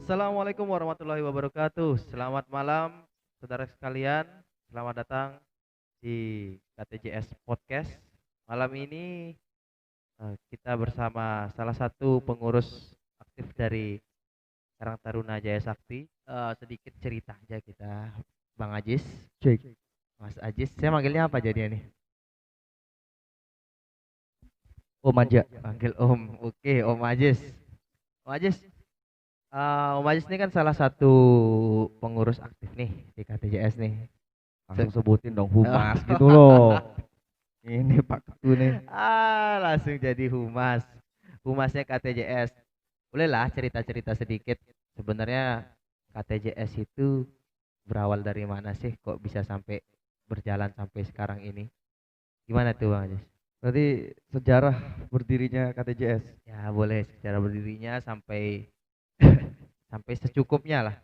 Assalamualaikum warahmatullahi wabarakatuh. Selamat malam, saudara sekalian. Selamat datang di KTJS Podcast. Malam ini kita bersama salah satu pengurus aktif dari Karang Taruna Jaya Sakti. Sedikit cerita aja kita, Bang Ajis, Cek. Mas Ajis. Saya manggilnya apa jadinya nih? Oh manja. Panggil Om. Oke, Om Ajis. Om Ajis, Om Ajis ini kan salah satu pengurus aktif nih di KTJS nih. Langsung sebutin dong humas gitu loh. Ini Pak Ketu nih. Langsung jadi humas. Humasnya KTJS. Bolehlah cerita-cerita sedikit. Sebenarnya KTJS itu berawal dari mana sih? Kok bisa sampai berjalan sampai sekarang ini? Gimana tuh Bang Ajis? Berarti sejarah berdirinya KTJS. Ya boleh secara berdirinya sampai sampai secukupnya lah.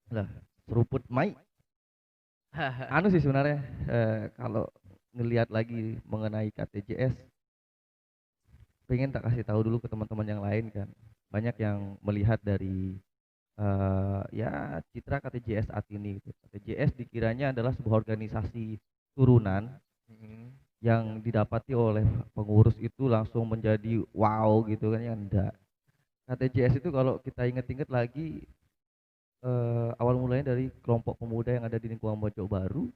Lah, seruput Mai. Anu sih sebenarnya kalau ngelihat lagi mengenai KTJS, pengen tak kasih tahu dulu ke teman-teman yang lain kan. Banyak yang melihat dari ya citra KTJS saat ini gitu. KTJS dikiranya adalah sebuah organisasi turunan Mm. yang didapati oleh pengurus itu langsung menjadi wow gitu kan, ya enggak. KTJS itu kalau kita inget-inget lagi awal mulanya dari kelompok pemuda yang ada di lingkungan Pojok Baru.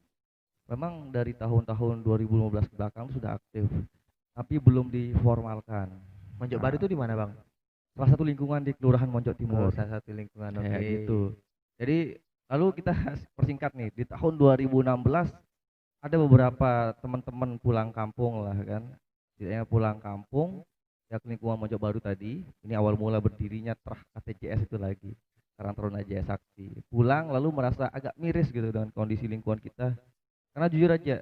Memang dari tahun-tahun 2015 ke belakang sudah aktif, tapi belum diformalkan. Monjok Baru Nah, itu di mana Bang? salah satu lingkungan di Kelurahan Moncok Oh, Timur salah satu lingkungan. Oke. kayak gitu. Jadi lalu kita persingkat nih, di tahun 2016 ada beberapa teman-teman pulang kampung lah kan, setidaknya pulang kampung ya ke lingkungan Moncok Baru tadi. Ini awal mula berdirinya Trah KTJS itu lagi, Karang Taruna Jaya Sakti. Pulang lalu merasa agak miris gitu dengan kondisi lingkungan kita, karena jujur aja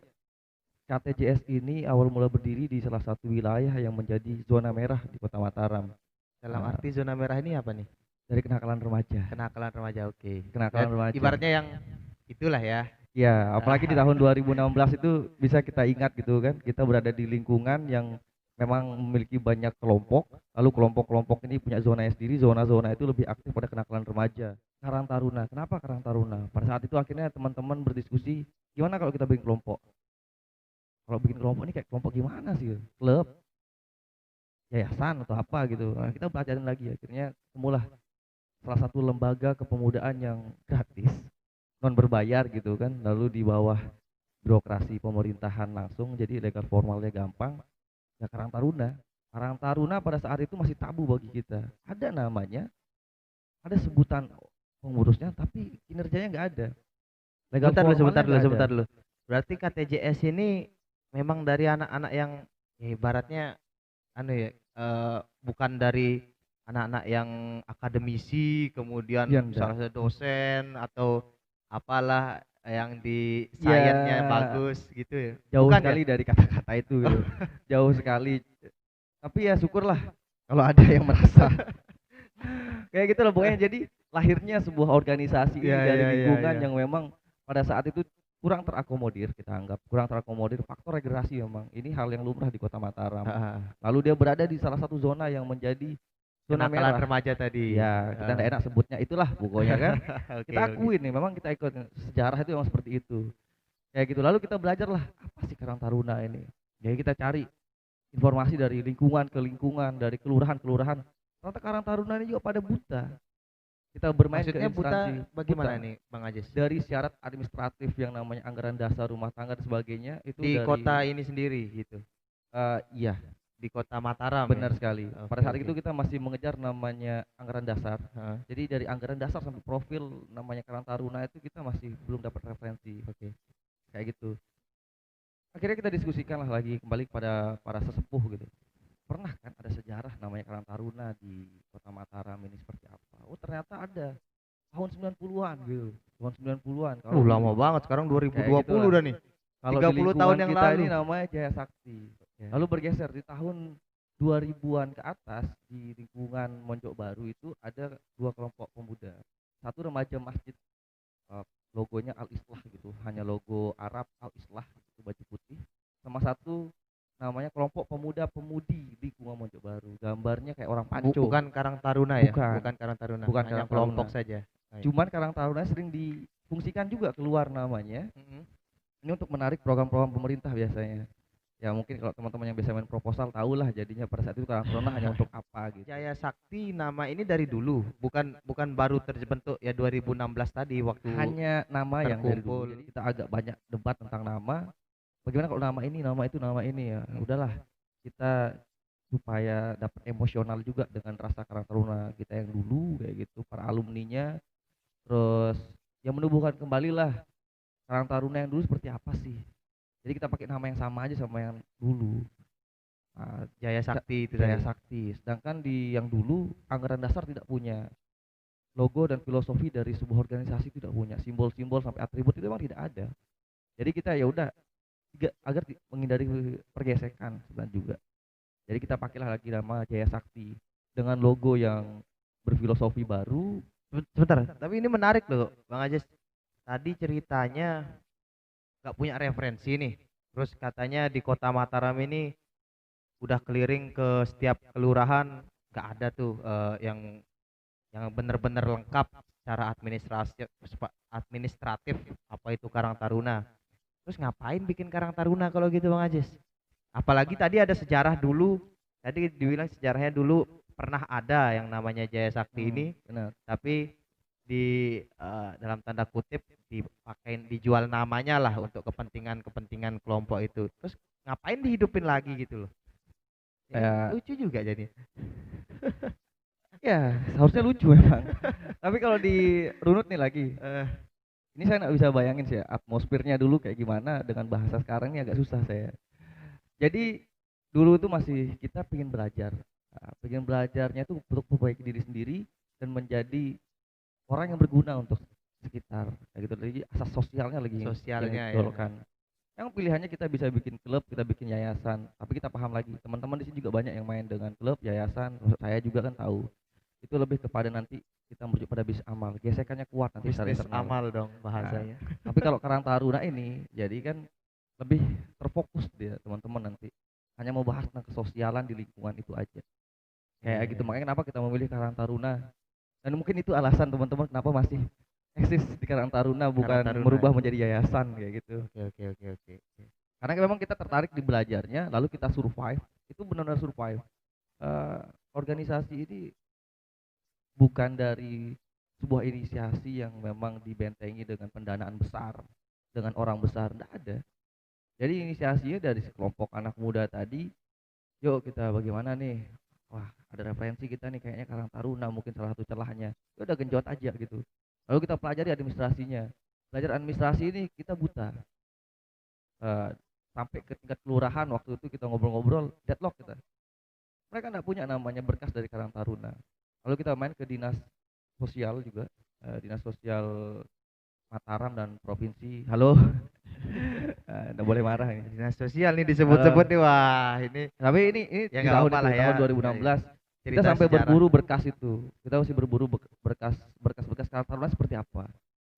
KTJS ini awal mula berdiri di salah satu wilayah yang menjadi zona merah di Kota Mataram. Dalam Nah, arti zona merah ini apa nih? dari kenakalan remaja, Kenakalan remaja, oke. kenakalan remaja. Ibaratnya yang itulah ya. Ya, apalagi di tahun 2016 itu bisa kita ingat gitu kan, kita berada di lingkungan yang memang memiliki banyak kelompok, lalu kelompok-kelompok ini punya zonanya sendiri, zona-zona itu lebih aktif pada kenakalan remaja. Karang Taruna, kenapa Karang Taruna? Pada saat itu akhirnya teman-teman berdiskusi, gimana kalau kita bikin kelompok? Kalau bikin kelompok ini kayak kelompok gimana sih? Klub, yayasan atau apa gitu. Nah, kita pelajarin lagi, akhirnya ketemulah salah satu lembaga kepemudaan yang gratis, non berbayar gitu kan, lalu di bawah birokrasi pemerintahan langsung, jadi legal formalnya gampang. Ya Karang Taruna. Karang Taruna pada saat itu masih tabu bagi kita. Ada namanya, ada sebutan pengurusnya, tapi kinerjanya nggak ada. Legal Sebentar dulu, formalnya sebentar dulu, nggak ada. sebentar dulu. Berarti KTJS ini memang dari anak-anak yang ya ibaratnya anu ya, bukan dari anak-anak yang akademisi, Iya kemudian enggak. misalnya dosen atau apalah yang di Ya sainsnya bagus gitu ya. jauh Bukan ya? sekali dari kata-kata itu gitu. Jauh sekali. Tapi ya syukurlah kalau ada yang merasa kayak gitu loh pokoknya. Jadi lahirnya sebuah organisasi ini Ya, dari ya, ya, lingkungan ya. yang memang pada saat itu kurang terakomodir, kita anggap kurang terakomodir faktor regenerasi. Memang ini hal yang lumrah di Kota Mataram. Heeh. Lalu dia berada di salah satu zona yang menjadi zona Kenakalan merah. remaja tadi. Ya kita tidak enak sebutnya, itulah pokoknya kan. Oke, Kita oke. akuin nih, memang kita ikut sejarah itu memang seperti itu kayak gitu. Lalu kita belajar lah apa sih Karang Taruna ini. Jadi kita cari informasi dari lingkungan ke lingkungan, dari kelurahan-kelurahan. Ternyata Karang Taruna ini juga pada buta. Kita bermain ke Maksudnya instansi buta bagaimana buta nih, Bang Ajis? dari syarat administratif yang namanya anggaran dasar rumah tangga dan sebagainya itu Di kota dari ini sendiri gitu. iya, Di kota Mataram ya. benar sekali. Pada Oke, saat oke. itu kita masih mengejar namanya anggaran dasar. Heeh. Jadi dari anggaran dasar sampai profil namanya Karang Taruna itu kita masih belum dapat referensi. Oke. Kayak gitu. Akhirnya kita diskusikan lah lagi kembali kepada para sesepuh gitu. Pernah kan ada sejarah namanya Karang Taruna di Kota Mataram ini seperti apa? Oh ternyata ada tahun 90-an gitu. Tahun 90-an. Kalau Lama di banget, sekarang kayak 2020 gitulah. udah nih. Kalau di 30 tahun lingkungan yang kita lalu. ini namanya Jaya Sakti. Ya. Lalu bergeser di tahun 2000-an ke atas di lingkungan Monjok Baru itu ada dua kelompok pemuda. Satu remaja masjid, eh, logonya Al Islah gitu, hanya logo Arab Al Islah gitu, baju putih. Sama satu namanya kelompok pemuda-pemudi lingkungan Mojobaru. Gambarnya kayak orang panco. Bukan Karang Taruna ya? Bukan. Bukan Karang Taruna. Bukan Hanya Karang kelompok Taruna. saja. Baik. Cuman Karang Taruna sering difungsikan juga keluar namanya. Mm-mm. Ini untuk menarik program-program pemerintah biasanya. Ya mungkin kalau teman-teman yang biasa main proposal tahulah jadinya pada saat itu Karang Taruna hanya untuk apa gitu. Jaya Sakti nama ini dari dulu, bukan baru terbentuk ya 2016 tadi waktu Hanya nama yang dari dulu. terkumpul. Jadi kita agak banyak debat tentang nama. Bagaimana kalau nama ini, nama itu, nama ini ya. Udahlah, kita supaya dapat emosional juga dengan rasa Karang Taruna kita yang dulu kayak gitu, para alumninya. Terus yang menumbuhkan kembali lah Karang Taruna yang dulu seperti apa sih. Jadi kita pakai nama yang sama aja sama yang dulu. Nah, Jaya Sakti itu Jaya tadi. Sakti. Sedangkan di yang dulu anggaran dasar tidak punya logo dan filosofi dari sebuah organisasi, tidak punya simbol-simbol sampai atribut itu memang tidak ada. Jadi kita ya udah agar menghindari pergesekan sebenarnya juga. Jadi kita pakailah lagi nama Jaya Sakti dengan logo yang berfilosofi baru. Sebentar, tapi ini menarik loh, Bang Ajes. Tadi ceritanya nggak punya referensi nih. Terus katanya di Kota Mataram ini udah keliling ke setiap kelurahan, nggak ada tuh yang bener-bener lengkap secara administratif apa itu Karang Taruna. Terus ngapain bikin Karang Taruna kalau gitu Bang Ajis? Apalagi tadi ada sejarah dulu, tadi dibilang sejarahnya dulu pernah ada yang namanya Jaya Sakti ini, Benar. tapi dalam tanda kutip dijual namanya lah untuk kepentingan kelompok itu. Terus ngapain dihidupin lagi gitu loh? Kayak Lucu juga jadi. ya seharusnya lucu memang. Tapi kalau dirunut nih lagi, ini saya nggak bisa bayangin sih ya, atmosfernya dulu kayak gimana dengan bahasa sekarang ini agak susah saya. Jadi dulu tuh masih kita pengen belajar. Nah, pengen belajarnya tuh untuk memperbaiki diri sendiri dan menjadi orang yang berguna untuk sekitar kayak gitu. Jadi asas sosialnya lagi Sosialnya ya. ditolokkan. Yang pilihannya kita bisa bikin klub, kita bikin yayasan, tapi kita paham lagi teman-teman di sini juga banyak yang main dengan klub, yayasan, saya juga kan tahu itu lebih kepada nanti kita merujuk pada bisnis amal, gesekannya kuat nanti secara Bisnis internal. amal dong bahasanya. Tapi kalau Karang Taruna ini jadi kan lebih terfokus dia teman-teman nanti hanya mau bahas tentang kesosialan di lingkungan itu aja kayak gitu. Makanya kenapa kita memilih Karang Taruna, dan mungkin itu alasan teman-teman kenapa masih eksis di Karang Taruna, bukan Taruna. merubah menjadi yayasan kayak gitu. Oke. Karena memang kita tertarik di belajarnya, lalu kita survive, itu benar-benar survive. Organisasi ini bukan dari sebuah inisiasi yang memang dibentengi dengan pendanaan besar, dengan orang besar, tidak ada. Jadi inisiasinya dari sekelompok anak muda tadi, yuk kita bagaimana nih, wah ada referensi kita nih kayaknya Karang Taruna mungkin salah satu celahnya, ya udah genjot aja gitu. Lalu kita pelajari administrasinya, belajar administrasi ini kita buta. Sampai ke tingkat kelurahan waktu itu kita ngobrol-ngobrol, deadlock kita, mereka nggak punya namanya berkas dari Karang Taruna. Lalu kita main ke dinas sosial juga, dinas sosial Mataram dan provinsi. Halo, nggak boleh marah ini. Dinas sosial nih disebut-sebut nih, wah ini. Tapi ini Ya di nggak tahun apa-apa itu, lah ya. tahun 2016. Kita Cerita sampai sejarah. berburu berkas itu. Kita masih berburu berkas Karang Taruna seperti apa.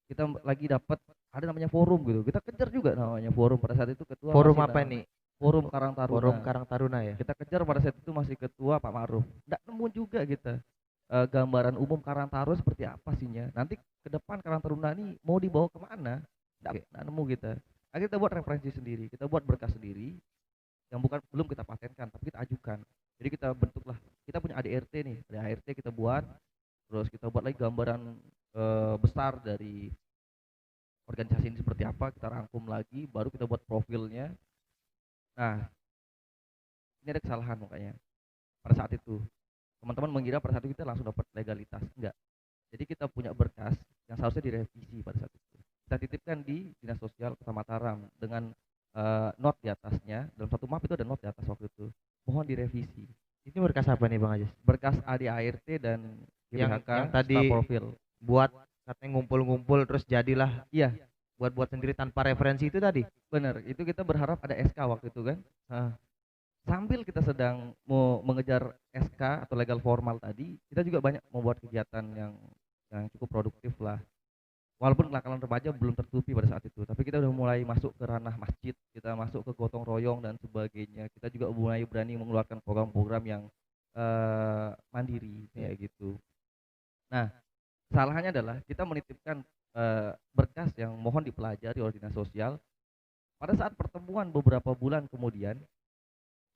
Kita lagi dapat ada namanya forum gitu. Kita kejar juga namanya forum, pada saat itu ketua Forum masih apa nih? Forum Karang Taruna. Forum Karang Taruna ya. Kita kejar pada saat itu masih ketua Pak Ma'ruf. Nggak nemu juga kita gambaran umum Karang Taruna seperti apa sihnya. Nanti ke depan Karang Taruna ini mau dibawa kemana? Nggak nemu kita. Akhirnya kita buat referensi sendiri, kita buat berkas sendiri yang belum kita patenkan, tapi kita ajukan. Jadi kita bentuklah, kita punya ADRT nih, ada ART kita buat, terus kita buat lagi gambaran besar dari organisasi ini seperti apa, kita rangkum lagi, baru kita buat profilnya. Nah, ini ada kesalahan makanya pada saat itu teman-teman mengira pada saat itu kita langsung dapat legalitas, enggak. Jadi kita punya berkas yang seharusnya direvisi pada saat itu, kita titipkan di dinas sosial Kota Mataram dengan not di atasnya, dalam satu map itu ada not di atas waktu itu, mohon direvisi. Ini berkas apa nih Bang Ajis? Berkas ADART dan Yang GBHK tadi profil. buat katanya ngumpul-ngumpul terus jadilah Iya, buat sendiri tanpa referensi itu tadi. benar. Itu kita berharap ada SK waktu itu kan. Sambil kita sedang mau mengejar SK atau legal formal tadi, kita juga banyak membuat kegiatan yang cukup produktif lah. walaupun kenakalan remaja belum tertutupi pada saat itu, tapi kita udah mulai masuk ke ranah masjid, kita masuk ke gotong royong dan sebagainya. Kita juga mulai berani mengeluarkan program-program yang mandiri Iya. kayak gitu. Nah, kesalahannya adalah kita menitipkan berkas yang mohon dipelajari oleh dinas sosial. Pada saat pertemuan beberapa bulan kemudian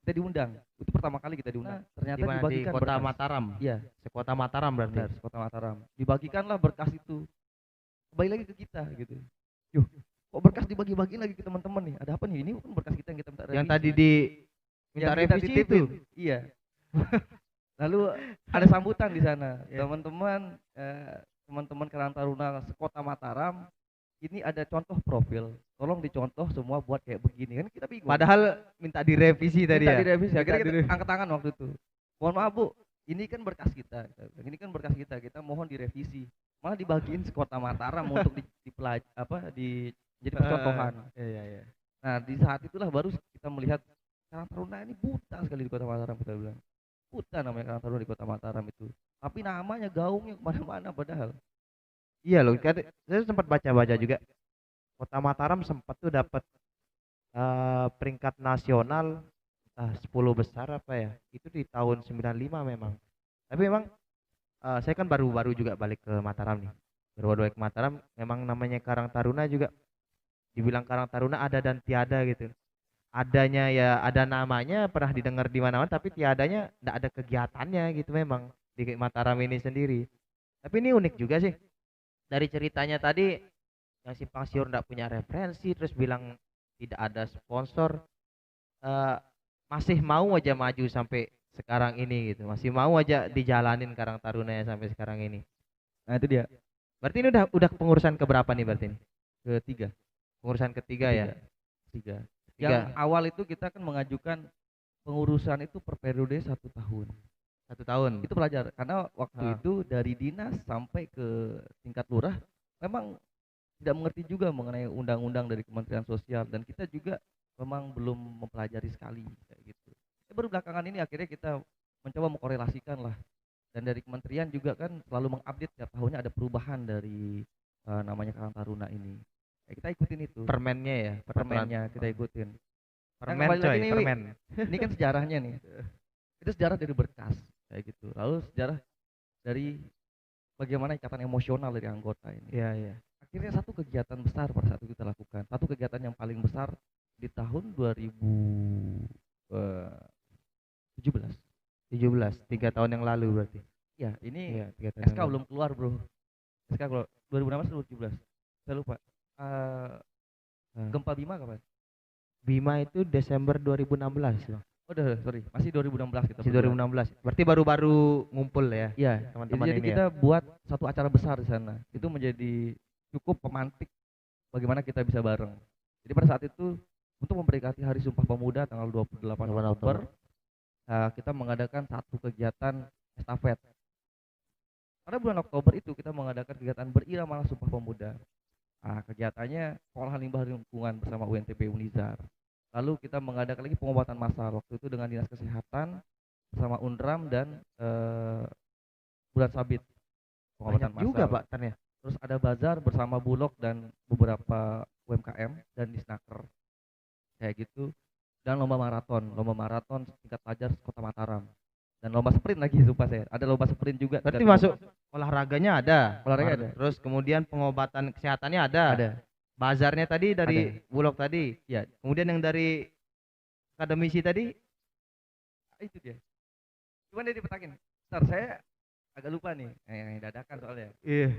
kita diundang. Itu pertama kali kita diundang. Ternyata Di mana? Di dibagikan kota berkas. Mataram. Iya, Sekota Mataram berarti. benar, Kota Mataram. Dibagikanlah berkas itu. Kembali lagi ke kita gitu. Yuh, kok berkas dibagi-bagiin lagi ke teman-teman nih? Ada apa nih? Ini kan berkas kita yang kita minta revisi. Yang tadi di minta Yang kita revisi titipin. itu. Iya. Lalu ada sambutan di sana. Iya. Teman-teman Karang Taruna Sekota Mataram, ini ada contoh profil. Tolong dicontoh semua buat kayak begini. Kan kita bingung. Padahal minta direvisi tadi Minta ya. direvisi. Akhirnya Minta kita angkat tangan waktu itu. Mohon maaf Bu, ini kan berkas kita. Ini kan berkas kita. Kita mohon direvisi. Malah dibagiin Sekota Mataram untuk jadi percontohan. Iya, iya. Nah, di saat itulah baru kita melihat Karang Taruna ini buta sekali di Kota Mataram, kita bilang. Buta namanya Karang Taruna di Kota Mataram itu. Tapi namanya gaungnya kemana-mana padahal. Iya loh, kan saya sempat baca-baca juga. Kota Mataram sempat tuh dapat peringkat nasional 10 besar apa ya? Itu di tahun 95 memang. Tapi memang saya kan baru-baru juga balik ke Mataram nih. Baru-baru balik ke Mataram, memang namanya Karang Taruna juga dibilang Karang Taruna ada dan tiada gitu. Adanya ya ada namanya, pernah didengar di mana-mana, tapi tiadanya enggak ada kegiatannya gitu memang di Mataram ini sendiri. Tapi ini unik juga sih. Dari ceritanya tadi yang simpang siur enggak punya referensi, terus bilang tidak ada sponsor, eh, masih mau aja maju sampai sekarang ini gitu, masih mau aja dijalanin Karang Taruna ya sampai sekarang ini. Nah, itu dia. Berarti ini udah pengurusan keberapa nih berarti ini? Ketiga. Pengurusan ketiga ya. Tiga. Tiga. Yang awal itu kita kan mengajukan pengurusan itu per periode 1 tahun. 1 tahun. Itu pelajar karena waktu Ah. itu dari dinas sampai ke tingkat lurah memang tidak mengerti juga mengenai undang-undang dari Kementerian Sosial, dan kita juga memang belum mempelajari sekali kayak gitu. Baru belakangan ini akhirnya kita mencoba mengkorelasikan lah, dan dari kementerian juga kan selalu mengupdate tiap tahunnya ada perubahan dari namanya Karang Taruna ini. Kita ikutin itu. Permennya ya, Permennya kita ikutin. Permen kembali lagi coy, nih, Wi. permen. Ini kan sejarahnya nih. Itu sejarah dari berkas kayak gitu. Lalu sejarah dari bagaimana ikatan emosional dari anggota ini. Iya, iya. Akhirnya satu kegiatan besar pada saat itu kita lakukan. Satu kegiatan yang paling besar di tahun 2017. 17, 3 tahun yang lalu berarti. Ya, ini Iya, 3 tahun SK yang lalu. belum keluar, Bro. SK keluar 2016 atau 2017. Saya lupa. Gempa Bima kapan? Bima itu Desember 2016 loh. Oh, sorry, masih 2016 kita. Masih berdua. 2016. Berarti baru-baru ngumpul ya. Iya, teman-teman jadi ini kita buat satu acara besar di sana. Itu menjadi cukup pemantik bagaimana kita bisa bareng. Jadi pada saat itu untuk memperingati Hari Sumpah Pemuda tanggal 28 Oktober, kita mengadakan satu kegiatan estafet. Pada bulan Oktober itu kita mengadakan kegiatan berirama Sumpah Pemuda. Kegiatannya pengolahan limbah lingkungan bersama UNTP Unizar. Lalu kita mengadakan lagi pengobatan massal waktu itu dengan Dinas Kesehatan bersama UNRAM dan Bulan Sabit. banyak juga Pak ternyata. Terus ada bazar bersama Bulog dan beberapa UMKM dan Disnaker kayak gitu, dan lomba maraton tingkat pelajar Kota Mataram, dan lomba sprint lagi. Sumpah saya ada lomba sprint juga. Berarti masuk olahraganya ada. Olahraga ada. Terus kemudian pengobatan kesehatannya ada. Ada. Bazarnya tadi dari Bulog tadi. Ya, Kemudian yang dari akademisi tadi itu dia. Cuman dia dipetakin. Ntar saya agak lupa nih, yang dadakan soalnya. iya.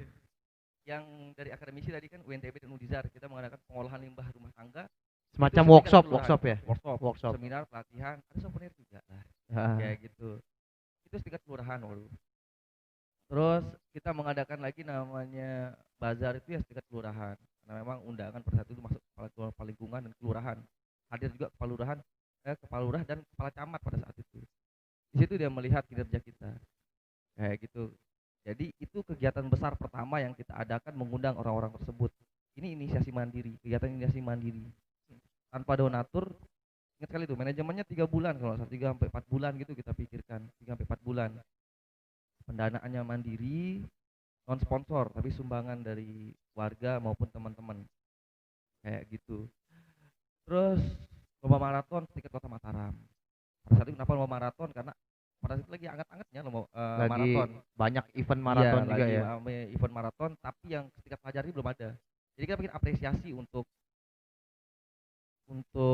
Yang dari akademisi tadi kan UNTB dan Unizar, kita mengadakan pengolahan limbah rumah tangga. Semacam Itu workshop setingkat ya. Workshop, seminar, pelatihan, ada souvenir juga lah. Kayak gitu. Itu setingkat kelurahan waduh. Terus kita mengadakan lagi namanya bazar itu ya setingkat kelurahan. Karena memang undangan pada saat itu masuk kepala lingkungan dan kelurahan. Hadir juga kepala lurah dan kepala camat pada saat itu. Di situ dia melihat kinerja kita. Kayak gitu. Jadi itu kegiatan besar pertama yang kita adakan, mengundang orang-orang tersebut. Ini inisiasi mandiri, kegiatan inisiasi mandiri. Tanpa donatur. Ingat kali itu manajemennya 3 bulan kalau 3-4 bulan gitu kita pikirkan, 3-4 bulan. Pendanaannya mandiri, non sponsor tapi sumbangan dari warga maupun teman-teman kayak gitu. Terus lomba maraton tingkat kota Mataram. Pada saat itu kenapa lomba maraton? Karena pada saat itu lagi anget-angetnya lomba Lagi maraton. banyak event maraton Iya, juga lagi ya. rame event maraton, tapi yang tingkat pelajar ini belum ada. Jadi kita bikin apresiasi untuk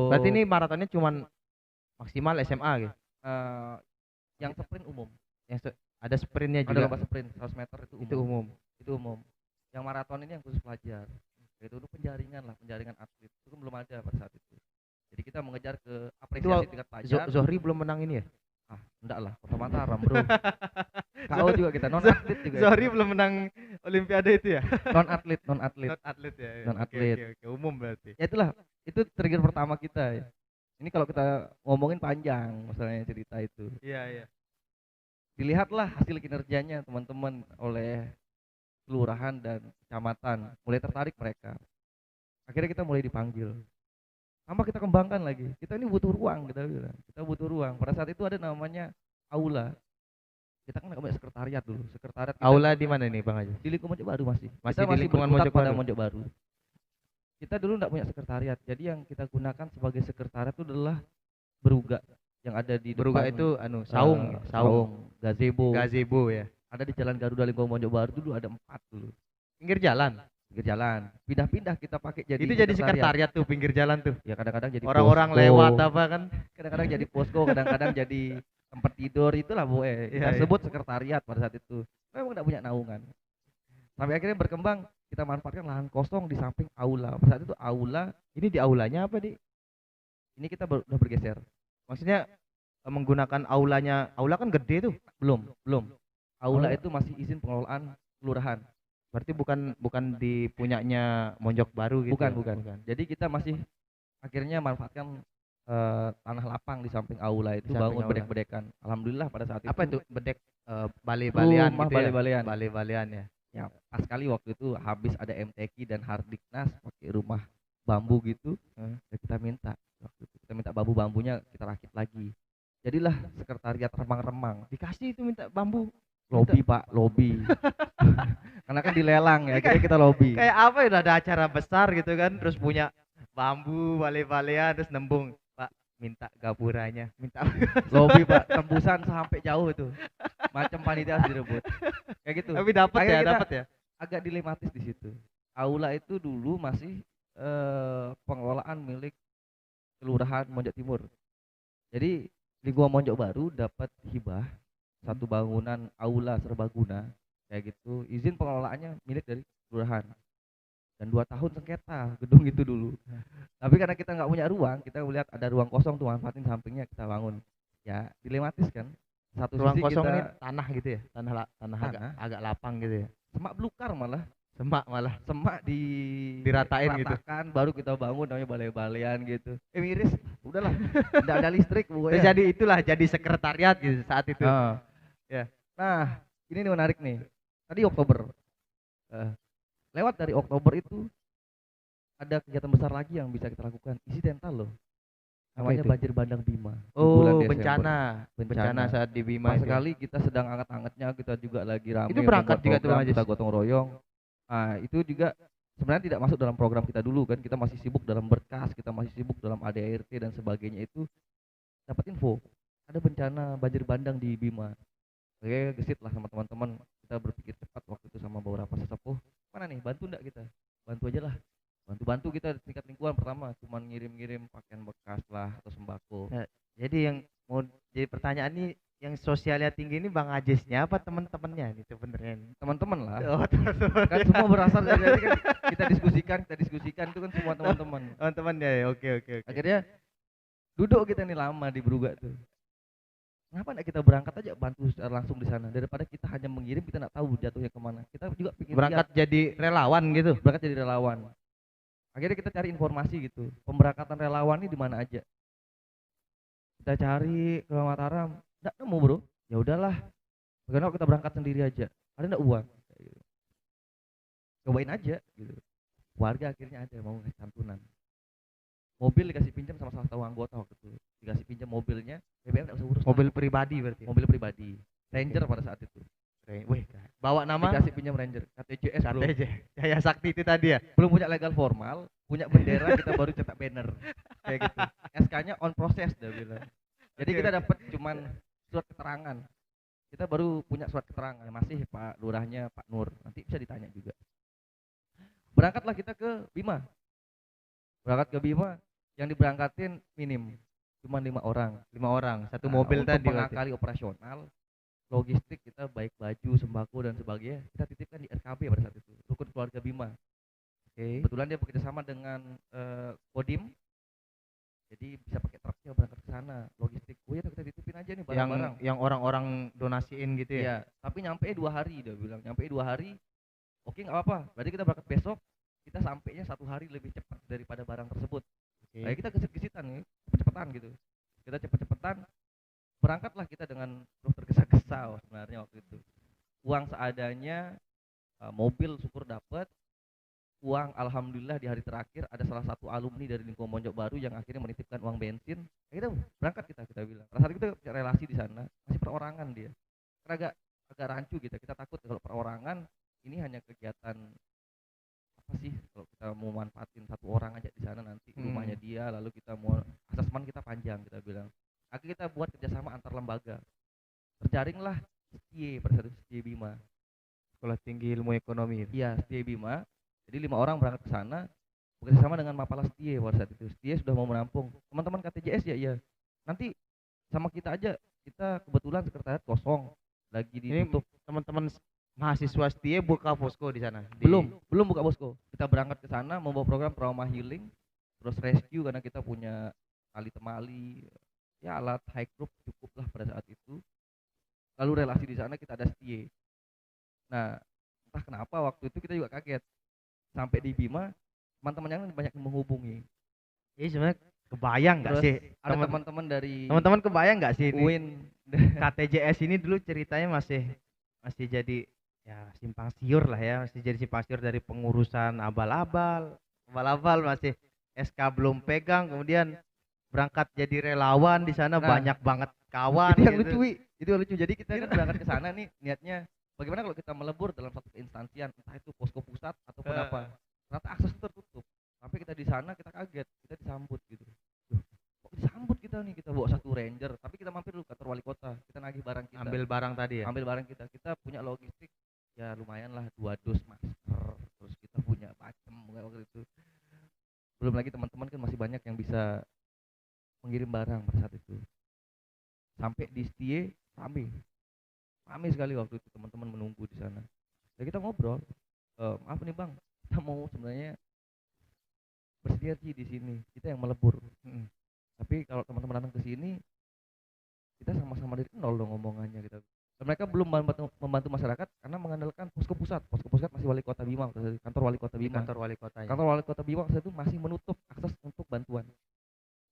Berarti ini maratonnya cuman maksimal SMA gitu. eh, yang sprint umum. Ada sprintnya Ada juga. lomba sprint 100 meter itu umum. Itu umum. Itu umum. Yang maraton ini yang khusus pelajar. Itu untuk penjaringan lah, penjaringan atlet. Itu kan belum ada pada saat itu. Jadi kita mengejar ke apresiasi tingkat pelajar. Zohri belum menang ini ya? Ah, enggak lah, Kota Mataram, Bro. KO juga kita, non atlet juga. Zohri belum menang Olimpiade itu ya? Non atlet, non atlet. Not atlet ya. Non Oke, atlet. oke, umum berarti. Ya itulah, itu trigger pertama kita ya. Ini kalau kita ngomongin panjang masalahnya cerita itu. Iya, iya. Dilihatlah hasil kinerjanya teman-teman oleh kelurahan dan kecamatan, mulai tertarik mereka. Akhirnya kita mulai dipanggil. Sama kita kembangkan lagi. Kita ini butuh ruang, kita bilang. Kita butuh ruang. Pada saat itu ada namanya aula. Kita kan nggak punya sekretariat dulu. Sekretariat kita Aula di mana nih Bang Haji? di lingkungan Mojok Baru masih. Masih Kita di lingkungan berkutat Mojok pada Baru? Mojok Baru. Kita dulu nggak punya sekretariat. Jadi yang kita gunakan sebagai sekretariat itu adalah beruga yang ada di Beruga depan, itu saung, saung, gazebo. gazebo ya. Ada di Jalan Garuda lingkungan Mojok Baru dulu ada 4 dulu. Pinggir jalan. Pinggir jalan. Pindah-pindah kita pakai jadi Itu jadi sekretariat tuh pinggir jalan tuh. Ya kadang-kadang jadi Orang-orang posko. lewat apa kan? Kadang-kadang jadi posko, kadang-kadang jadi tempat tidur, itulah Bu. Iya, Kita iya. sebut sekretariat pada saat itu. Memang enggak punya naungan. Sampai akhirnya berkembang, kita manfaatkan lahan kosong di samping aula. Pada saat itu aula, Ini di aulanya apa di? ini kita udah bergeser. Maksudnya menggunakan aulanya. Aula kan gede tuh. Belum. Aula Oh. itu masih izin pengelolaan kelurahan. Berarti bukan di punyanya Monjok Baru gitu. Bukan, ya? bukan. Jadi kita masih akhirnya manfaatkan tanah lapang di samping aula itu, Di samping bangun aula. bedek-bedekan. Alhamdulillah pada saat Apa itu itu bedek bale-balean rumah gitu ya? bale-balean. Bale-balean ya. Ya pas sekali waktu itu habis ada MTQ dan Hardiknas pakai rumah bambu gitu. Ya kita minta waktu itu kita minta bambunya kita rakit lagi, jadilah sekretariat remang-remang. Dikasih itu minta bambu. Lobby Pak, lobby. Karena kan dilelang ya, akhirnya kita lobby. Kayak apa ya, udah ada acara besar gitu kan, terus punya bambu bale-balean, terus nembung, Pak minta gapuranya, minta Lobby Pak, tembusan sampai jauh itu, macam panitia harus direbut kayak gitu. tapi dapat ya, Akhirnya kita dapat ya. agak dilematis di situ. Aula itu dulu masih pengelolaan milik Kelurahan Monjok Timur. Jadi lingkungan Monjok Baru dapat hibah satu bangunan aula serbaguna kayak gitu. Izin pengelolaannya milik dari kelurahan. Dan 2 tahun sengketa gedung itu dulu. Tapi karena kita nggak punya ruang, kita melihat ada ruang kosong tuh, manfaatin sampingnya kita bangun. Ya dilematis kan. Satu Ruang sisi kosong kita ini tanah gitu ya, tanah Tanah. agak lapang gitu ya, semak belukar malah. semak malah. Semak Diratain gitu. diratakan, baru kita bangun namanya balai-balean gitu. Miris, udahlah, tidak ada listrik bu. Terus jadi sekretariat gitu saat itu. Ya. Nah, ini nih menarik nih. Tadi Oktober. Lewat dari Oktober itu ada kegiatan besar lagi yang bisa kita lakukan. Insidental loh. Apa Namanya itu? banjir bandang Bima. Di bulan Oh, Desember. bencana saat di Bima Pas itu. sekali kita sedang anget-angetnya, kita juga lagi ramai. Itu berangkat membuat juga tuh, program, Majis? kita gotong royong. Nah, itu juga sebenarnya tidak masuk dalam program kita dulu kan. Kita masih sibuk dalam berkas, kita masih sibuk dalam ADART dan sebagainya. Itu dapat info ada bencana banjir bandang di Bima. Oke, gesit lah sama teman-teman. Kita berpikir cepat waktu itu sama beberapa sesepuh. Mana nih, bantu enggak kita? Bantu aja lah. Bantu kita di tingkat lingkungan pertama, cuman ngirim-ngirim pakaian bekas lah atau sembako. Nah, jadi yang mau jadi pertanyaan nih, yang sosialnya tinggi ini Bang Ajisnya apa teman-temannya nih sebenarnya nih? Teman-teman lah. Oh, teman-teman. Kan semua berasal dari kan kita diskusikan itu kan semua teman-teman. Teman-teman ya. Oke. Akhirnya duduk kita nih lama di Beruga tuh. Kenapa enggak kita berangkat aja bantu secara langsung di sana, daripada kita hanya mengirim, kita enggak tahu jatuhnya kemana. Kita juga pikir Berangkat jadi relawan gitu. berangkat jadi relawan. Akhirnya kita cari informasi gitu, pemberangkatan relawan ini di mana aja. Kita cari ke Mataram, enggak nemu bro. Ya udahlah, bagaimana kita berangkat sendiri aja. Ada enggak uang? Kayak gitu. Cobain aja gitu. Warga akhirnya ada mau ngasih santunan. Mobil dikasih pinjam sama salah satu anggota waktu itu. Dikasih pinjam mobilnya, BBM enggak usah urus. Mobil pribadi berarti. Mobil pribadi. Ranger pada saat itu. Wih, Bawa nama dikasih pinjam Ranger. KTJS bro. KTJ Jaya Sakti itu tadi ya. Belum punya legal formal, punya bendera kita baru cetak banner kayak gitu. SK-nya on proses dia bilang. Jadi kita dapat cuman surat keterangan. Kita baru punya surat keterangan, masih Pak Lurahnya Pak Nur. Nanti bisa ditanya juga. Berangkatlah kita ke Bima. Berangkat ke Bima, yang diberangkatin minim, cuma 5 orang. 5 orang, satu Nah, mobil untuk tadi berarti. mengakali operasional, logistik kita baik baju, sembako dan sebagainya, kita titipkan di RKB pada saat itu, rukun keluarga Bima. Oke. Kebetulan dia bekerjasama dengan Kodim, jadi bisa pakai truknya berangkat ke sana, logistik. Oh ya kita titipin aja nih barang-barang. Yang orang-orang donasiin gitu ya. Iya, tapi nyampe 2 hari dia bilang, nyampe 2 hari. Oke nggak apa-apa, berarti kita berangkat besok, kita sampainya 1 hari lebih cepat daripada barang tersebut. Oke. Nah, kita gesit-gesitan nih, cepet-cepetan gitu. Kita cepet-cepetan, berangkatlah kita dengan terus tergesa-gesa sebenarnya waktu itu. Uang seadanya, mobil syukur dapat. Uang alhamdulillah di hari terakhir ada salah satu alumni dari lingkungan Pondok Baru yang akhirnya menitipkan uang bensin. Ya kita berangkat kita bilang. Pada saat itu kita punya relasi di sana, masih perorangan dia. Karena agak rancu gitu. Kita takut kalau perorangan ini hanya kegiatan apa sih, kalau kita mau manfaatin 1 orang aja di sana nanti rumahnya dia, lalu kita mau asesmen kita panjang kita bilang. Akhirnya kita buat kerjasama antar lembaga. Terjaringlah STIE pada saat itu, STIE Bima. Sekolah Tinggi Ilmu Ekonomi. Iya, STIE Bima. Jadi 5 orang berangkat ke sana bekerjasama dengan Mapala STIE pada saat itu. STIE sudah mau menampung teman-teman KTJS ya, iya. Nanti sama kita aja. Kita kebetulan sekretariat kosong, lagi ditutup. Teman-teman mahasiswa STIE buka posko di sana. Belum buka posko. Kita berangkat ke sana membawa program trauma healing, terus rescue karena kita punya tali temali, ya alat high group cukup lah pada saat itu. Lalu relasi di sana kita ada STIE. Nah, entah kenapa waktu itu kita juga kaget. Sampai di Bima, teman-teman yang banyak yang menghubungi. Jadi sebenarnya kebayang nggak Terus sih ada teman-teman dari teman-teman kebayang nggak sih ini UIN KTJS ini dulu ceritanya masih jadi ya simpang siur lah ya, masih jadi simpang siur dari pengurusan abal-abal masih SK belum pegang, kemudian berangkat jadi relawan di sana. Nah, banyak banget kawan itu yang gitu. lucu Wi. Itu yang lucu. Jadi kita kan berangkat ke sana nih niatnya bagaimana kalau kita melebur dalam satu keinstansian, entah itu posko pusat ataupun apa. Ternyata akses itu tertutup. Sampai kita di sana kita kaget, kita disambut gitu. Duh, kok disambut kita nih, kita bawa 1 Ranger, tapi kita mampir dulu ke kantor wali kota, kita nagih barang kita. Ambil barang tadi ya. Ambil barang kita. Kita punya logistik ya lumayan lah, 2 dus masker, terus kita punya macam waktu itu. Belum lagi teman-teman kan masih banyak yang bisa mengirim barang pada saat itu. Sampai di STIE rame sekali waktu itu, teman-teman menunggu di sana. Ya kita ngobrol, maaf nih Bang, kita mau sebenarnya bersinergi di sini, kita yang melebur. Tapi kalau teman-teman datang ke sini, kita sama-sama dari nol dong ngomongannya kita. Dan mereka belum membantu masyarakat karena mengandalkan posko pusat. Posko pusat masih wali kota Bima, kantor wali kota Bima. Kantor wali kotanya. Kantor wali kota Bima waktu itu masih menutup akses untuk bantuan.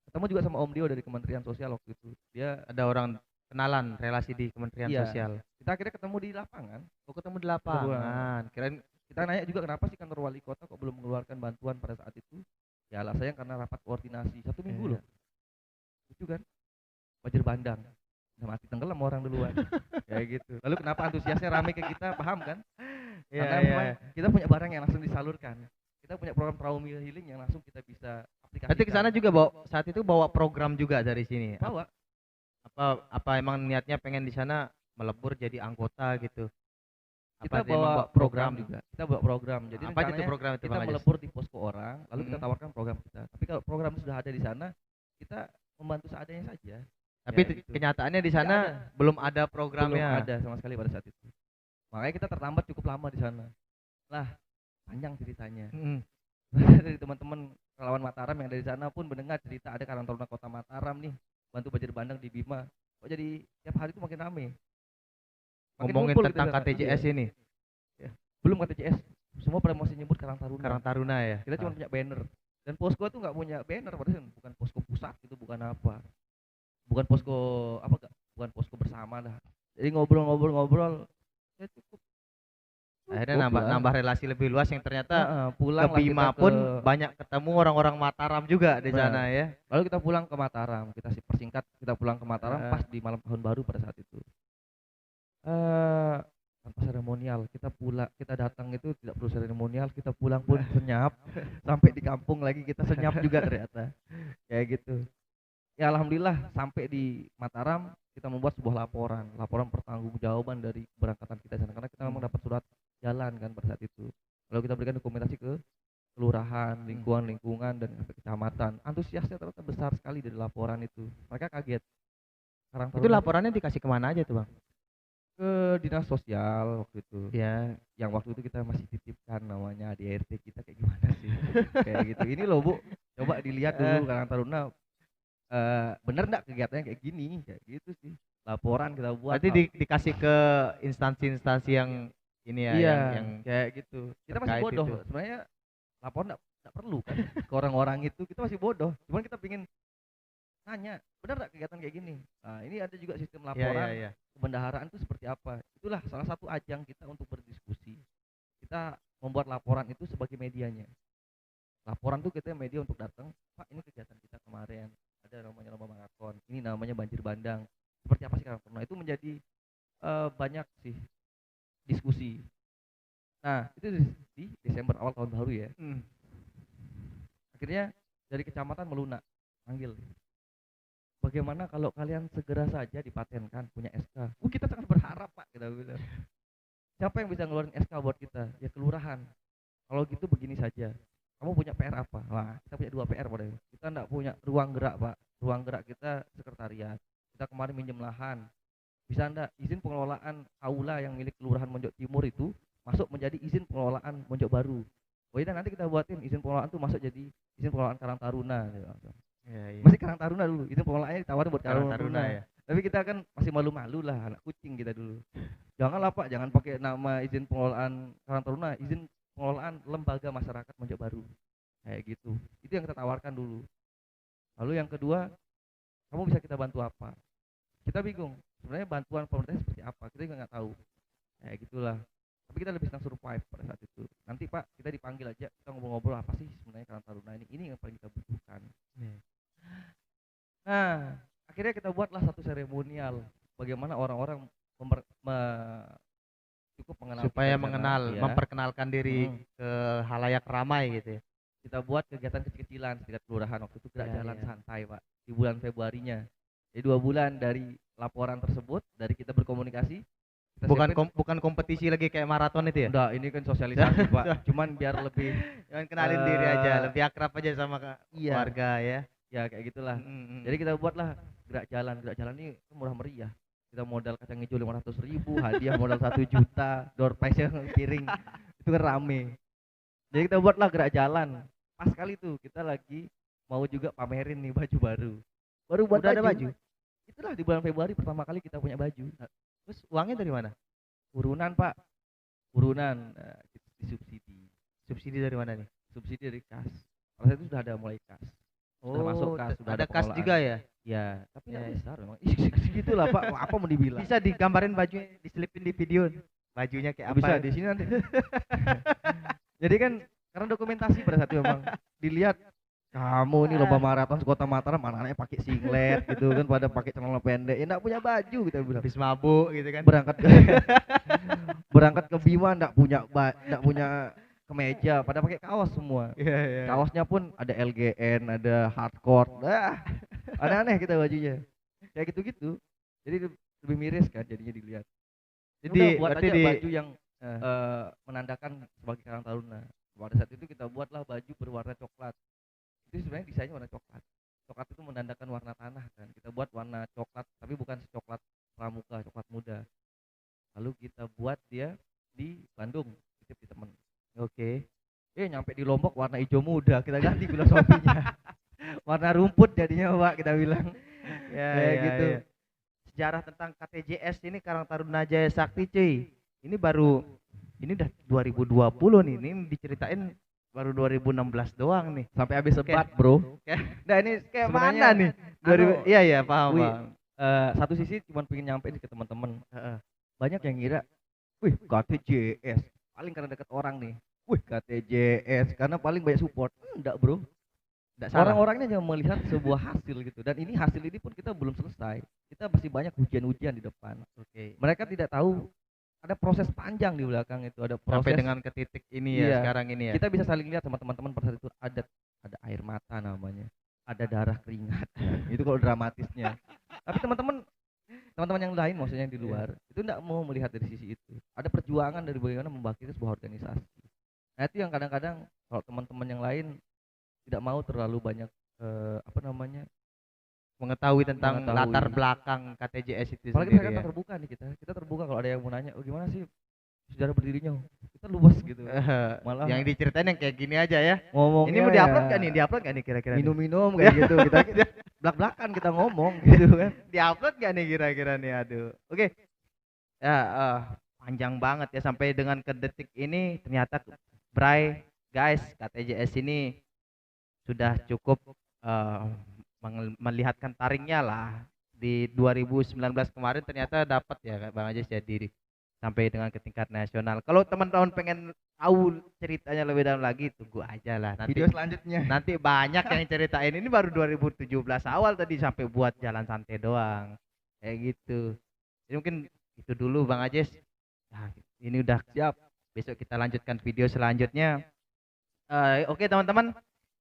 Ketemu juga sama Om Dio dari Kementerian Sosial waktu itu. Dia Ada orang kenalan relasi di Kementerian Iya. Sosial. Kita akhirnya ketemu di lapangan. Ketemu di lapangan. Kirain Kita nanya juga kenapa sih kantor wali kota kok belum mengeluarkan bantuan pada saat itu. Ya alasannya karena rapat koordinasi 1 minggu loh. Itu kan banjir bandang, mati tenggelam orang duluan. Kayak gitu. Lalu kenapa antusiasnya rame ke kita, paham kan? Karena memang kita punya barang yang langsung disalurkan. Kita punya program trauma healing yang langsung kita bisa aplikasikan. Berarti ke sana juga saat itu bawa program juga dari sini. Bawa. Apa emang niatnya pengen di sana melebur jadi anggota gitu? Kita Apa bawa emang program juga. Kita bawa program. Jadi apa itu rencananya program itu kita Bang Ajis? melebur di posko orang, lalu kita tawarkan program kita. Tapi kalau program sudah ada di sana, kita membantu seadanya saja. Tapi Ya, gitu. kenyataannya di Tidak sana ada. belum ada Belum programnya. ada sama sekali pada saat itu. Makanya kita terlambat cukup lama di sana. Lah, panjang ceritanya. Dari teman-teman relawan Mataram yang dari sana pun mendengar cerita ada Karang Taruna Kota Mataram nih bantu banjir bandang di Bima. Kok jadi tiap hari itu makin rame. Makin Ngomongin ngumpul tentang kita di sana. KTJS Iya. ini. Belum KTJS, semua pada masih nyebut Karang Taruna. Karang Taruna ya. Kita cuma punya banner. Dan posko tuh nggak punya banner, padahal bukan posko pusat itu, bukan apa. Bukan posko apa, bukan posko bersama lah. Jadi ngobrol-ngobrol ya cukup. Akhirnya nambah relasi lebih luas yang ternyata pulang ke Bima pun banyak ketemu orang-orang Mataram juga di sana ya. Lalu kita pulang ke Mataram, kita persingkat, kita pulang ke Mataram pas di malam tahun baru pada saat itu. tanpa seremonial. Kita datang itu tidak perlu seremonial, kita pulang pun senyap. Sampai di kampung lagi kita senyap juga ternyata. Kayak gitu. Ya alhamdulillah sampai di Mataram kita membuat sebuah laporan pertanggungjawaban dari keberangkatan kita sana, karena kita memang dapat surat jalan kan pada saat itu. Lalu kita berikan dokumentasi ke kelurahan, lingkungan dan sampai kecamatan. Antusiasnya ternyata besar sekali dari laporan itu. Mereka kaget. Karang Itu Taruna laporannya dikasih kemana aja tuh, Bang? ke dinas sosial waktu itu. Ya. Yang waktu itu kita masih titipkan namanya di RT kita kayak gimana sih. Kayak gitu. Ini loh Bu, coba dilihat dulu Karang Taruna bener enggak kegiatannya kayak gini, kayak gitu sih. Laporan kita buat. Berarti dikasih ke instansi-instansi yang ini ya, iya, yang kayak gitu. Kita masih terkait bodoh. itu. Sebenarnya laporan enggak perlu kan ke orang-orang itu, kita masih bodoh. Cuman kita pingin nanya, benar enggak kegiatan kayak gini? Nah, ini ada juga sistem laporan ya. kebendaharaan itu seperti apa. Itulah salah satu ajang kita untuk berdiskusi. Kita membuat laporan itu sebagai medianya. Laporan tuh kita media untuk datang, Pak ini kegiatan kita kemarin, ada namanya lomba maraton, ini namanya banjir bandang. Seperti apa sih Karang Taruna? Itu menjadi banyak sih diskusi. Nah, itu di Desember awal tahun baru ya. Akhirnya dari kecamatan melunak, manggil. Bagaimana kalau kalian segera saja dipatenkan punya SK? Kita sangat berharap Pak, kita bilang. Siapa yang bisa ngeluarin SK buat kita? Ya kelurahan. Kalau gitu begini saja. Kamu punya PR apa? Wah, kita punya 2 PR pada itu. Kita enggak punya ruang gerak Pak. Ruang gerak kita sekretariat. Kita kemarin minjem lahan. Bisa enggak izin pengelolaan aula yang milik Kelurahan Monjok Timur itu masuk menjadi izin pengelolaan Monjok Baru. Oh iya, nanti kita buatin izin pengelolaan tuh masuk jadi izin pengelolaan Karang Taruna. Ya. Masih Karang Taruna dulu, izin pengelolaannya ditawarin buat Karang Taruna ya. Tapi kita kan masih malu-malu lah, anak kucing kita dulu. Janganlah Pak, jangan pakai nama izin pengelolaan Karang Taruna, izin pengelolaan lembaga masyarakat Monjok Baru. Kayak gitu. Itu yang kita tawarkan dulu. Lalu yang kedua, kamu bisa kita bantu apa? Kita bingung. Sebenarnya bantuan pemerintah seperti apa? Kita juga nggak tahu. Kayak gitulah. Tapi kita lebih senang survive pada saat itu. Nanti Pak, kita dipanggil aja, kita ngobrol-ngobrol apa sih sebenarnya Karang Taruna ini yang paling kita butuhkan. Nah, akhirnya kita buatlah satu seremonial. Bagaimana orang-orang cukup mengenal Supaya kita mengenal, sana, ya. memperkenalkan diri ke halayak ramai gitu ya. Kita buat kegiatan kecil-kecilan sekitar kelurahan waktu itu, gerak Ya, jalan ya. santai Pak, di bulan Februarinya. Jadi 2 bulan dari laporan tersebut, dari kita berkomunikasi, kita Bukan kompetisi lagi kayak maraton itu ya. enggak, ini kan sosialisasi Pak, cuman biar lebih Jangan kenalin diri aja, lebih akrab aja sama iya. warga ya. Ya kayak gitulah. Jadi kita buatlah gerak jalan ini kan murah meriah. Kita modal kacang hijau 500.000, hadiah modal 1 juta, door prize yang piring, itu kan rame. Jadi kita buatlah gerak jalan. Pas kali tuh kita lagi mau juga pamerin nih baju baru buat Udah ada baju? Itulah di bulan Februari pertama kali kita punya baju. Terus uangnya dari mana? Urunan Pak, urunan disubsidi. Subsidi dari mana nih? Subsidi dari kas. Pada saat itu sudah ada mulai kas. Sudah masuk kas, sudah ada kas pengelolaan. juga ya. Ya, tapi nggak Ya, ya. besar memang. Segitulah Pak, apa mau dibilang? Bisa digambarin bajunya, diselipin di video. Bajunya kayak Oh, apa? bisa di sini nanti. Jadi kan karena dokumentasi pada saat itu memang dilihat kamu ini lomba maraton sekota Mataram, anak-anaknya pakai singlet gitu kan, pada pakai celana pendek, ya enggak punya baju kita bilang. Habis mabuk gitu kan. Berangkat ke Bima enggak punya kemeja, pada pakai kaos semua. Iya. Kaosnya pun ada LGN, ada hardcore. Aneh-aneh kita bajunya. Kayak gitu-gitu. Jadi lebih miris kan jadinya dilihat. Jadi buat berarti aja di baju yang menandakan sebagai Karang Taruna. Pada saat itu kita buatlah baju berwarna coklat. Itu sebenarnya desainnya warna coklat. Coklat itu menandakan warna tanah kan. Kita buat warna coklat, tapi bukan coklat pramuka, coklat muda. Lalu kita buat dia di Bandung, titip di temen. Oke. Nyampe di Lombok warna hijau muda, kita ganti filosofinya. Warna rumput jadinya Pak, kita bilang. Ya, gitu. ya. Sejarah tentang KTJS ini Karang Taruna Jaya Sakti cuy. Ini udah 2020 nih. Ini diceritain baru 2016 doang nih. Sampai habis sebat, Bro. Nah, ini kayak Sebenarnya, mana nih? Iya, paham, Bang. Satu sisi cuma pengen nyampe ke teman-teman. Banyak yang ngira, wih KTJS, paling karena deket orang nih. Wih KTJS, karena paling banyak support. Enggak Bro. Orang-orangnya hanya melihat sebuah hasil gitu. Dan ini hasil ini pun kita belum selesai. Kita masih banyak ujian-ujian di depan. Oke. Mereka tidak tahu ada proses panjang di belakang itu, ada proses Sampai dengan ke titik ini ya Iya. sekarang ini ya. kita bisa saling lihat sama teman-teman pada saat itu ada air mata namanya, ada darah keringat. Itu kalau dramatisnya. Tapi teman-teman yang lain maksudnya yang di luar itu enggak mau melihat dari sisi itu. Ada perjuangan dari bagaimana membangkitkan sebuah organisasi. Nah, itu yang kadang-kadang kalau teman-teman yang lain tidak mau terlalu banyak apa namanya? Mengetahui tentang Mengetahui. latar belakang KTJS itu Apalagi sendiri misalkan ya. terbuka nih kita terbuka kalau ada yang mau nanya, "Oh, gimana sih sejarah berdirinya?" Kita luas gitu. Malah Yang diceritain yang kayak gini aja ya. ngomongnya Ini mau diupload ya gak nih? Diupload gak nih kira-kira? nih? minum-minum kayak gitu. Kita belak-belakan kita ngomong gitu kan. Diupload gak nih kira-kira nih? Aduh. Oke. Ya, panjang banget ya sampai dengan ke detik ini ternyata Bray, guys, KTJS ini sudah cukup melihatkan taringnya lah. Di 2019 kemarin ternyata dapat ya Bang Ajis ya diri sampai dengan ke tingkat nasional. Kalau teman-teman pengen tahu ceritanya lebih dalam lagi, tunggu aja lah nanti. Video selanjutnya. Nanti banyak yang ceritain, ini baru 2017 awal tadi sampai buat jalan santai doang. Kayak gitu. Jadi mungkin itu dulu Bang Ajis. Nah, ini udah siap. Besok kita lanjutkan video selanjutnya. Oke teman-teman.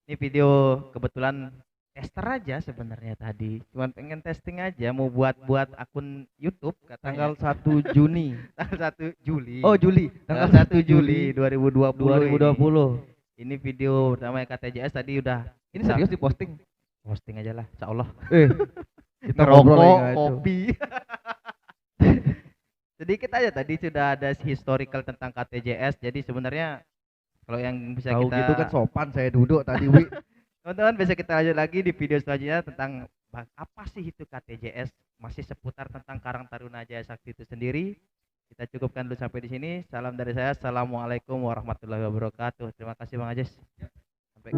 Ini video kebetulan tester aja sebenarnya tadi. Cuman pengen testing aja mau buat akun YouTube Tanggal katanya. 1 Juni. Tanggal 1 Juli. Oh, Juli. Tanggal 1 Juli 2020. 2020. Ini video pertama KTJS tadi udah Ini kita serius diposting? posting aja lah, insyaallah. Kita ngobrol Ngerokok, lagi itu. kopi. Sedikit aja tadi sudah ada historical tentang KTJS. Jadi sebenarnya kalau yang bisa Tahu kita gitu kan sopan saya duduk tadi, Wi. teman-teman bisa kita lanjut lagi di video selanjutnya tentang apa sih itu KTJS, masih seputar tentang Karang Taruna Jaya Sakti itu sendiri. Kita cukupkan dulu sampai di sini. Salam dari saya. Assalamualaikum warahmatullahi wabarakatuh. Terima kasih Bang Ajis. Sampai